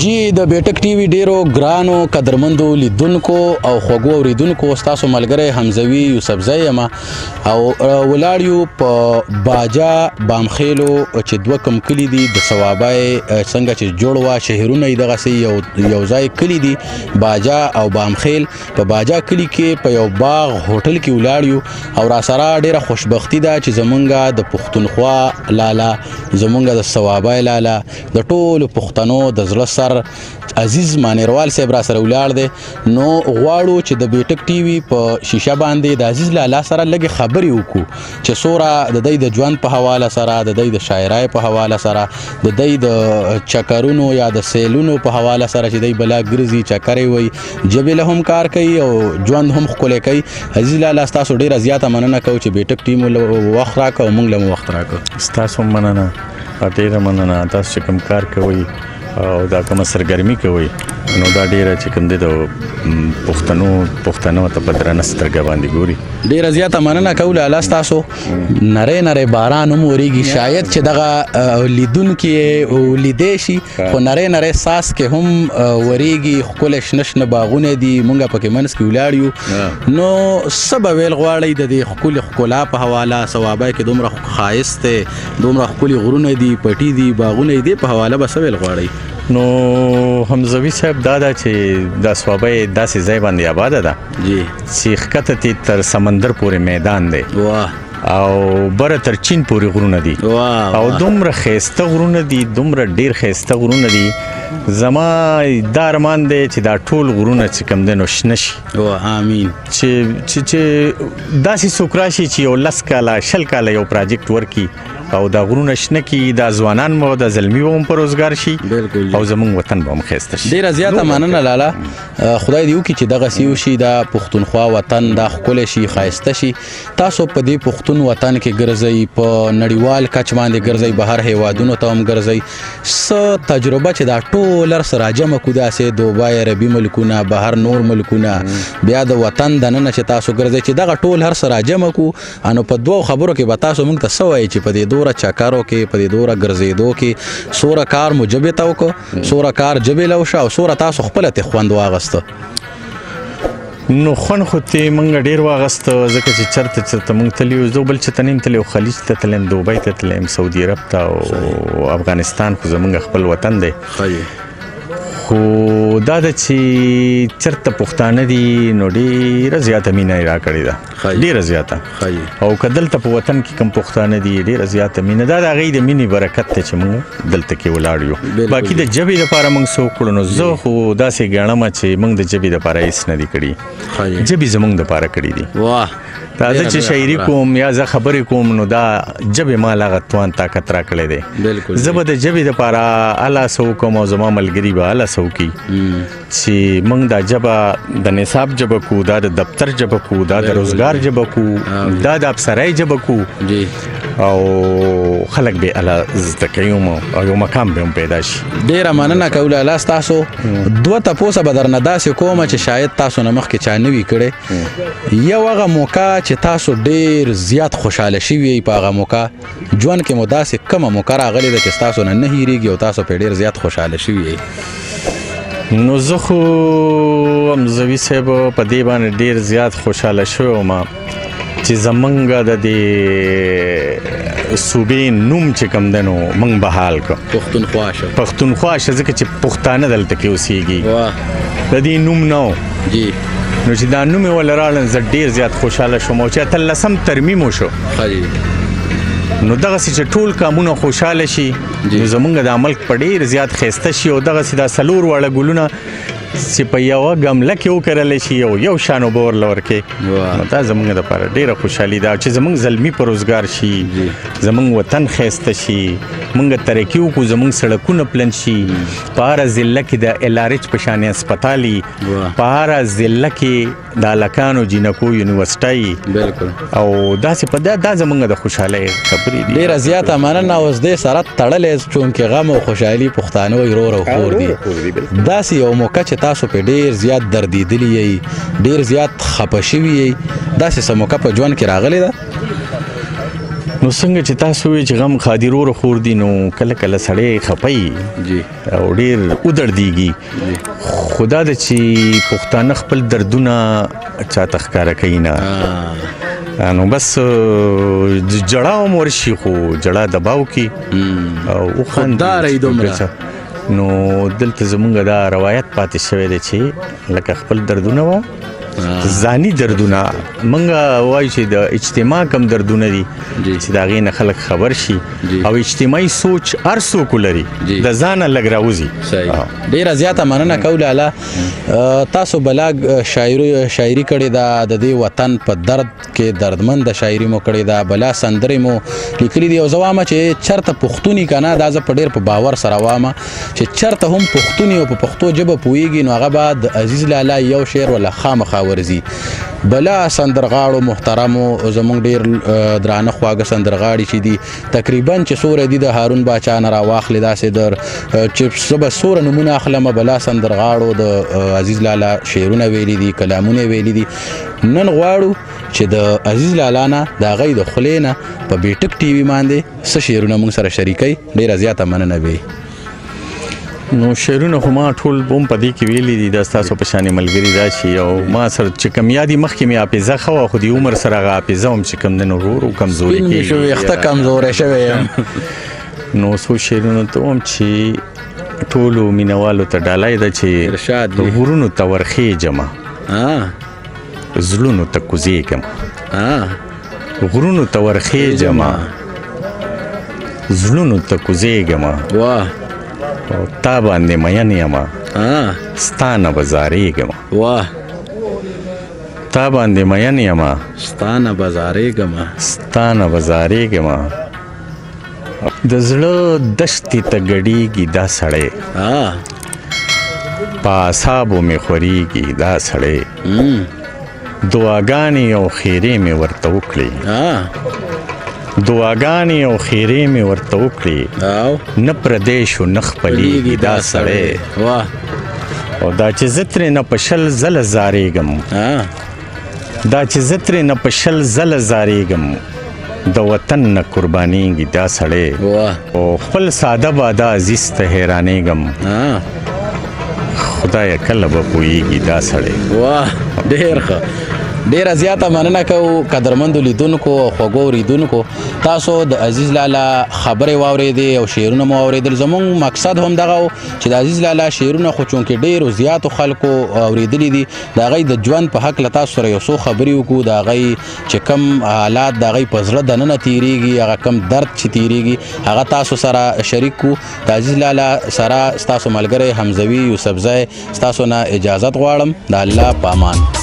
جی د بیټک ټي وي ډیرو ګرانو قدرمندو لیدونکو او خوږو اوریدونکو ستاسو ملګری حمزوي یوسفزی یم او ولاړ یو په باجا بامخیلو چې دوه کم کلي دي د صوابی څنګه چې جوړ وه شهرونه یې دغسې یو ځای کلي دي باجا او بامخیل په باجا کلي کې په یو باغ هوټل کې ولاړ یو او راسره ډیره خوشبختي ده چې زمونږ د پښتونخوا لالا زمونږ د صوابی لالا د ټولو پښتنو د زړه سر عزیز مانیروال صاحب را سره ولاړ دی نو غواړو چې د بیټک ټي وي په شیشه باندې د عزیز لالا سره لږې خبرې وکړو چې څومره د دوی د ژوند په حواله سره د دوی د شاعرۍ په حواله سره د دوی د چکرونو یا د سیلونو په حواله سره چې دوی بلا ګرځي چکرې وي ژبې له هم کار کوي او ژوند هم ښکلی کوي عزیز لالا ستاسو ډېره زیاته مننه کوو چې بیټک ټي مو وخت راکړه او موږ له مو وخت راکړه ستاسو هم مننه ډېره مننه تاسو چې کوم کار کوئ او دا کومه سرګرمي کوي نو دا ډیره چې کوم دی د پښتنو ته په درنه سترګه باندې ګوري ډیره زیاته مننه کوو لالا ستاسو نری باران هم ورېږي شاید چې دغه لیدونکي یې لیدی شي خو نری ساس کې هم ورېږي ښکلی شنه شنه باغونه دي مونږ پکې منځ کې ولاړ یو نو څه به ویل غواړئ د دې ښکلې ښکلا په حواله صوابی کې دومره ښایست دی دومره ښکلي غرونه دي پټي دي باغونه دي په حواله به څه ویل غواړئ نو حمزوي صاحب دا ده چې دا صوابی داسې ځای باندې آباده ده چې ښکته تې تر سمندر پورې میدان دی او بره تر چین پورې غرونه دي او دومره ښایسته غرونه دي دومره ډیر ښایسته غرونه دي زما دا ارمان دی چې دا ټول غرونه چې کوم دی نو شنه شي امین چې داسې څوک راشي چې یو 10 کاله 20 کاله یو پراجیکټ ورکړي او دا غرونه شنه کی دا ځوانان مو د زلمی هم په روزګار شي او زمونږ وطن به هم ښایسته شي ډیره زیاته مننه لالا خدای دې وکړي چې دغسې وشي دا پښتونخوا وطن دا ښکلی شي ښایسته شي تاسو په دې پښتون وطن کې ګرځئ په نړیوال کچ باندې ګرځئ بهر هیوادونو ته هم ګرځئ څه تجربه چې دا ټول هر څه راجمع کړو داسې دوبی عربي ملکونه بهر نور ملکونه بیا د وطن دننه چې تاسو ګرځئ چې دغه ټول هر څه راجمع کړو نو په دوو خبرو کې به تاسو موږ ته څه وایي چې په دې دوره چکرو کې په دې دوره ګرځېدو کې څومره کار مو ژبې ته وکړو څومره کار ژبې له وشه او څومره تاسو خپله ترې خوند واخیسته نو خوند خو ترې موږ ډېر واخیسته ځکه چې چېرته موږ تللي یو زه بل چې ته نه یم تللی خلیج ته تللی یم دوبۍ ته تللی یم سعودي عرب ته او افغانستان خو زموږ خپل وطن دی خو دا ده چې چېرته پښتانه دي نو ډېره زیاته مینه یې راکړې ده ډېره زیاته او که دلته په وطن کې کوم پښتانه دي ډېره زیاته مینه دا د هغوی د مینې برکت دی چې موږ دلته کې ولاړ یو باقي د ژبې دپاره موږ څه وکړو نو زه خو داسې ګڼم چې موږ د ژبې دپاره هېڅ نه دي کړي ژبې زموږ دپاره کړي دي دا زه چې شاعري کوم یا زه خبرې کوم نو دا ژبې ما لا هغه توان طاقت راکړی دی زه به د ژبې دپاره هله څه وکړم او زما ملګري به هله څه وکړي چې موږ دا ژبه د نصاب ژبه کړو دا د دفتر ژبه کړو دا د روزګار ژبه کړو دا د افسرۍ ژبه کړو او خلک به هله زده کوي او یو مقام به هم پیدا شي ډېره مننه کوو لالا ستاسو دوه تپوسه به درنه داسې کومه چې شاید تاسو نه مخکې چا نه وي کړی یو هغه موقع چې تاسو ډېر زیات خوشحاله شوي یئ په هغه موقع ژوند کې مو داسې کومه موقع راغلې ده چې ستاسو نه هېرېږي او تاسو پرې ډېر زیات خوشحاله شوي یئ نو زه خو حمزوي صاحب په دې باندې ډېر زیات خوشحاله شوی وم چې زمونږ د دې صوبې نوم چې کوم دی نو موږ بحال کړو پښتونخوا شه ځکه چې پښتانه دلته کې اوسېږي د دې نوم نه و نو چې دا نوم یې ولې راړل زه ډېر زیات خوشحاله شوم او چې 18 ترمیم وشو نو دغسې چې ټول کامونه خوشحاله شي نو زمونږ د ملک په ډېر زیات ښایسته شي او دغسې دا 4 واړه ګلونه چې په یوه ګمله کې وکرلی شي یو شان اوبه ورله ورکړې نو دا زموږ دپاره ډېره خوشحالي ده چې زموږ زلمي په روزګار شي زموږ وطن ښایسته شي موږ ترقي وکړو زموږ سړکونه پلن شي په هره ضلع کې د LRH په شانې هسپتال وي په هره ضلع کې د هلکانو جینکو یونیورسټۍ او داسې په دا زموږ د خوشحالۍ خبرې دي ډېره زیاته مننه اوس دې سره تړلی چونکې غم او خوشحالي پښتانه وایي رور او خور دي داسې یو موقع چې تاسو په ډېر زیات دردېدلي یئ ډېر زیات خفه شوي یئ داسې څه موقع په ژوند کې راغلې ده نو څنګه چې تاسو وی چې غم خادرور خور دي نو کله کله سړی خپي جی او ډیر ودر دیږي خدا د چې پښتانه خپل دردونه چاته ښکارا کوي نه نو بس جړاو مورشي خو جړا دباو کی او خندار ایدومره نو دلته زمونږ دا روایت پاتې شوی دی چې لکه خپل دردونه و ځاني دردونه منګه وایو چې د اجتماع کم دردونه دي چې د هغې نه خلک خبر شي او اجتماعي سوچ هر څوک ولري د ځانه لږ راوځي ډېره زیاته مننه کوله الله تاسو بلا شاعري کړې ده د دې وطن په درد کې دردمند شاعري مو کړې ده بلا سندرې مو لیکلي دي او زه وایم چې چېرته پښتون که نه دا زه په ډېر په باور سره وایم چې چېرته هم پښتون او په پښتو ژبه پوهېږي نو هغه به د عزیز لالا یو شعر ولا خامخا ورځي بلا سندرغاړو محترمو زمونږ ډېر درانه خواږه سندرغاړي چې دي تقریبا چې څوره دي د هارون باچا نه راواخلې داسې در چې زه به څوره نومونه اخلم بلا سندرغاړو د عزیز لالا شعرونه ویلي دي کلامونه ویلي دي نن غواړو چې د عزیز لالا نه د هغوی د خولې نه په بیټک ټي وي باندې څه شعرونه موږ سره شریکوي ډېره زیاته مننه وي نو شعرونه خو ما ټول هم په دې کې ویلي دي دا ستاسو په شانې ملګري راشي او ما سره چې کوم یادي مخکې مې حافظه ښه وه خو د عمر سره هغه حافظه هم چې کوم دی نو ورو کمزوري کېږي ویښته کمزوری شوی یم نو څو شعرونو ته هم چې ټولو مینوالو ته ډالۍ ده چې غرونو ته ورخېږم زړونو ته کوزېږم غرونو ته ورخېږم زړونو ته کوزېږم واه تا باندې مین یمه ستا نه به زارېږم واه تا باندې مین یمه ستا نه به زارېږم ستا نه به زارېږم د زړه دښتې ته ګډېږي دا سړی په اعصابو مې خورېږي دا سړی دعاګانې او خیرې مې ورته وکړې دعاګانې او خیرې مې ورته وکړې نه پردی شو نه خپلېږي دا سړی او دا چې زه ترې نه په شل زله زارېږم دا چې زه ترې نه په شل زله زارېږم د وطن نه قربانېږي دا سړی او خپل ساده باده عزیز ته حیرانېږم خدایه کله به پوهېږي دا سړی واه ډېر ښه ډیره زیاته مننه کوو قدرمندو لیدونکو او خوږو اورېدونکو تاسو د عزیز لالا خبرې واورېدې او شعرونه مو واورېدل زموږ مقصد هم دغه و چې د عزیز لالا شعرونه خو چونکې ډېرو زیاتو خلکو اورېدلي دي د هغوی د ژوند په هکله تاسو سره یو څو خبرې وکړو د هغوی چې کم حالات د هغوی په زړه دننه تېرېږي هغه کم درد چې تېرېږي هغه تاسو سره شریک کړو د عزیز لالا سره ستاسو ملګری حمزوي یوسفزی ستاسو نه اجازت غواړم د الله په امان